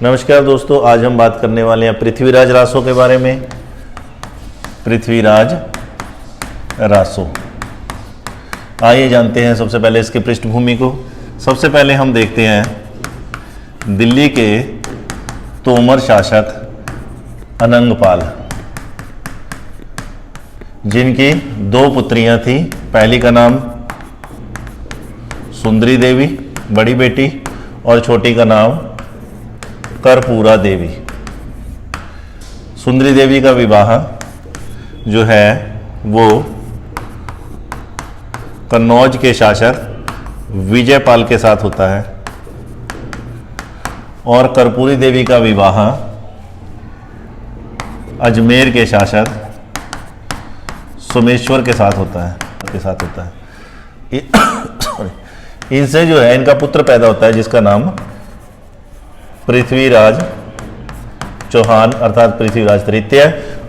नमस्कार दोस्तों, आज हम बात करने वाले हैं पृथ्वीराज रासो के बारे में। पृथ्वीराज रासो, आइए जानते हैं सबसे पहले इसकी पृष्ठभूमि को। सबसे पहले हम देखते हैं दिल्ली के तोमर शासक अनंगपाल, जिनकी 2 पुत्रियां थी। पहली का नाम सुंदरी देवी, बड़ी बेटी, और छोटी का नाम कर्पूरा देवी। सुंदरी देवी का विवाह जो है वो कन्नौज के शासक विजयपाल के साथ होता है, और कर्पूरी देवी का विवाह अजमेर के शासक सोमेश्वर के साथ होता है। इनसे जो है इनका पुत्र पैदा होता है, जिसका नाम पृथ्वीराज चौहान अर्थात पृथ्वीराज तृतीय,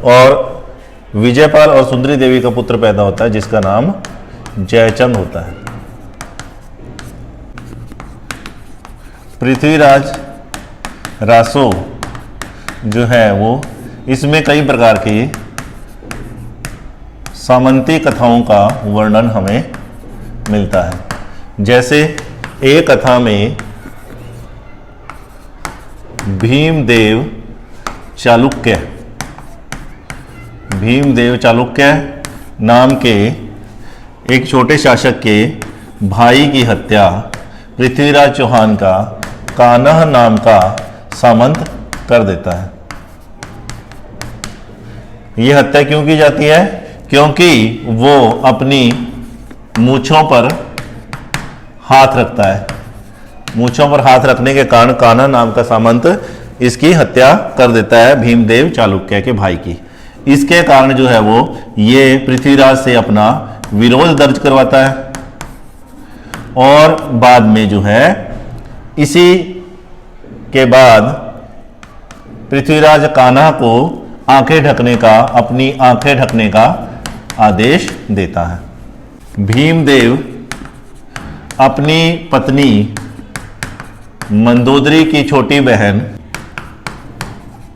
और विजयपाल और सुंदरी देवी का पुत्र पैदा होता है, जिसका नाम जयचंद होता है। पृथ्वीराज रासो जो है वो, इसमें कई प्रकार की सामंती कथाओं का वर्णन हमें मिलता है। जैसे एक कथा में भीमदेव चालुक्य नाम के एक छोटे शासक के भाई की हत्या पृथ्वीराज चौहान का कान्हा नाम का सामंत कर देता है। यह हत्या क्यों की जाती है? क्योंकि वो अपनी मूंछों पर हाथ रखता है। मूंछों पर हाथ रखने के कारण कान्हा नाम का सामंत इसकी हत्या कर देता है, भीमदेव चालुक्य के भाई की। इसके कारण जो है वो ये पृथ्वीराज से अपना विरोध दर्ज करवाता है, और बाद में जो है इसी के बाद पृथ्वीराज कान्हा को अपनी आंखें ढकने का आदेश देता है। भीमदेव अपनी पत्नी मंदोदरी की छोटी बहन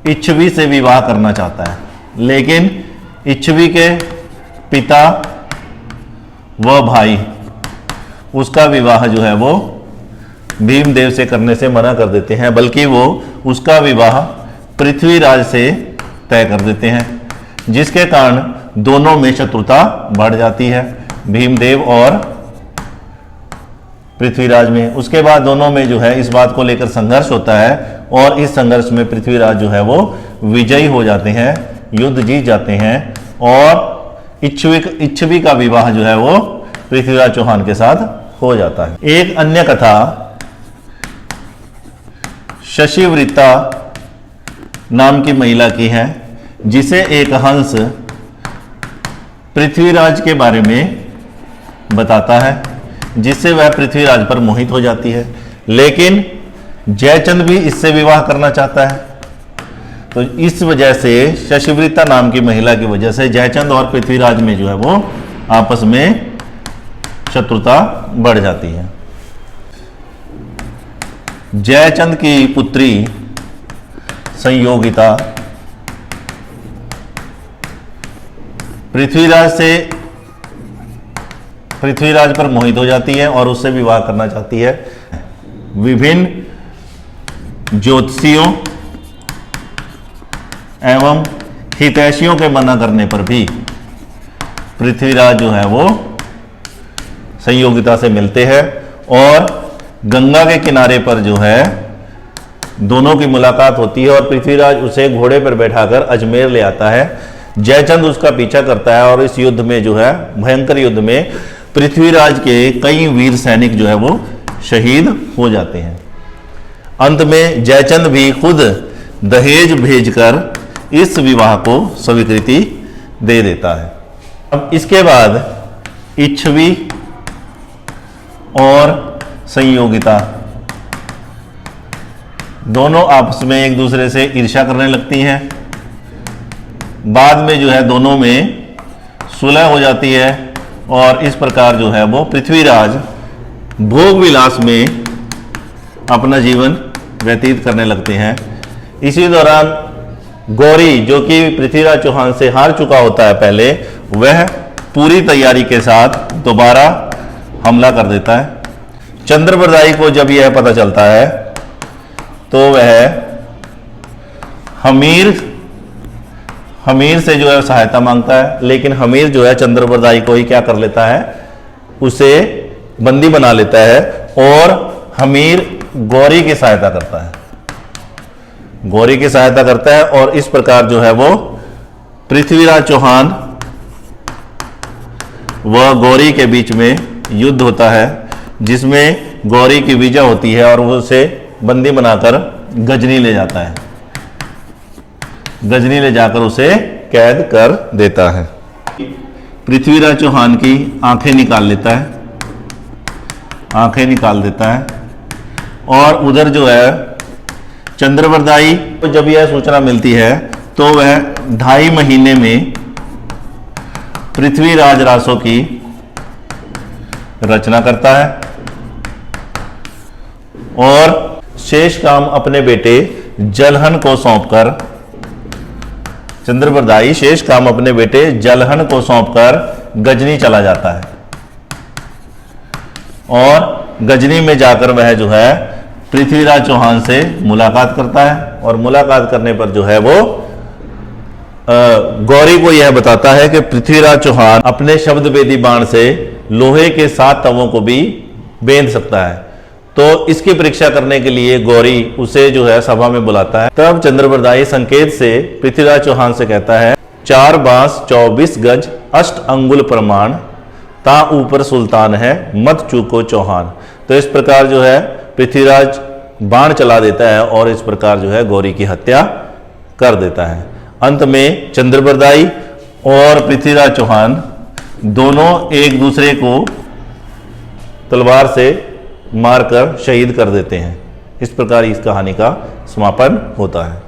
इच्छवी से विवाह करना चाहता है, लेकिन इच्छवी के पिता व भाई उसका विवाह जो है वो भीमदेव से करने से मना कर देते हैं, बल्कि वो उसका विवाह पृथ्वीराज से तय कर देते हैं, जिसके कारण दोनों में शत्रुता बढ़ जाती है, भीमदेव और पृथ्वीराज में। उसके बाद दोनों में जो है इस बात को लेकर संघर्ष होता है, और इस संघर्ष में पृथ्वीराज जो है वो विजयी हो जाते हैं, युद्ध जीत जाते हैं, और इच्छवी का विवाह जो है वो पृथ्वीराज चौहान के साथ हो जाता है। एक अन्य कथा शशिवृत्ता नाम की महिला की है, जिसे एक हंस पृथ्वीराज के बारे में बताता है, जिससे वह पृथ्वीराज पर मोहित हो जाती है। लेकिन जयचंद भी इससे विवाह करना चाहता है, तो इस वजह से शशिवृत्ता नाम की महिला की वजह से जयचंद और पृथ्वीराज में जो है वो आपस में शत्रुता बढ़ जाती है। जयचंद की पुत्री संयोगिता पृथ्वीराज पर मोहित हो जाती है और उससे विवाह करना चाहती है। विभिन्न ज्योतिषियों एवं हितैषियों के मना करने पर भी पृथ्वीराज जो है वो संयोगिता से मिलते हैं, और गंगा के किनारे पर जो है दोनों की मुलाकात होती है, और पृथ्वीराज उसे घोड़े पर बैठाकर अजमेर ले आता है। जयचंद उसका पीछा करता है, और इस युद्ध में जो है भयंकर युद्ध में पृथ्वीराज के कई वीर सैनिक जो है वो शहीद हो जाते हैं। अंत में जयचंद भी खुद दहेज भेजकर इस विवाह को स्वीकृति दे देता है। अब इसके बाद इच्छवी और संयोगिता दोनों आपस में एक दूसरे से ईर्ष्या करने लगती हैं। बाद में जो है दोनों में सुलह हो जाती है, और इस प्रकार जो है वो पृथ्वीराज भोग विलास में अपना जीवन व्यतीत करने लगते हैं। इसी दौरान गौरी, जो कि पृथ्वीराज चौहान से हार चुका होता है पहले, वह पूरी तैयारी के साथ दोबारा हमला कर देता है। चंद्रबरदाई को जब यह पता चलता है तो वह हमीर से जो है सहायता मांगता है, लेकिन हमीर जो है चंद्रबरदाई को ही क्या कर लेता है, उसे बंदी बना लेता है और हमीर गौरी की सहायता करता है, गौरी की सहायता करता है। और इस प्रकार जो है वो पृथ्वीराज चौहान व गौरी के बीच में युद्ध होता है, जिसमें गौरी की विजय होती है और वो उसे बंदी बनाकर गजनी ले जाता है, गजनी ले जाकर उसे कैद कर देता है। पृथ्वीराज चौहान की आंखें निकाल लेता है, आंखें निकाल देता है। और उधर जो है चंद्रबरदाई को जब यह सूचना मिलती है तो वह 2.5 महीने में पृथ्वीराज रासों की रचना करता है और शेष काम अपने बेटे जलहन को सौंपकर, चंद्रबरदाई शेष काम अपने बेटे जलहन को सौंपकर गजनी चला जाता है। और गजनी में जाकर वह जो है पृथ्वीराज चौहान से मुलाकात करता है और मुलाकात करने पर जो है वो गौरी को यह बताता है कि पृथ्वीराज चौहान अपने शब्दभेदी बाण से लोहे के 7 तवों को भी बेंध सकता है। तो इसकी परीक्षा करने के लिए गौरी उसे जो है सभा में बुलाता है। तब चंद्रबरदाई संकेत से पृथ्वीराज चौहान से कहता है, 4 बांस 24 गज 8 अंगुल प्रमाण, ता ऊपर सुल्तान है मत चूको चौहान। तो इस प्रकार जो है पृथ्वीराज बाण चला देता है और इस प्रकार जो है गौरी की हत्या कर देता है। अंत में चंद्रबरदाई और पृथ्वीराज चौहान दोनों एक दूसरे को तलवार से मारकर शहीद कर देते हैं। इस प्रकार इस कहानी का समापन होता है।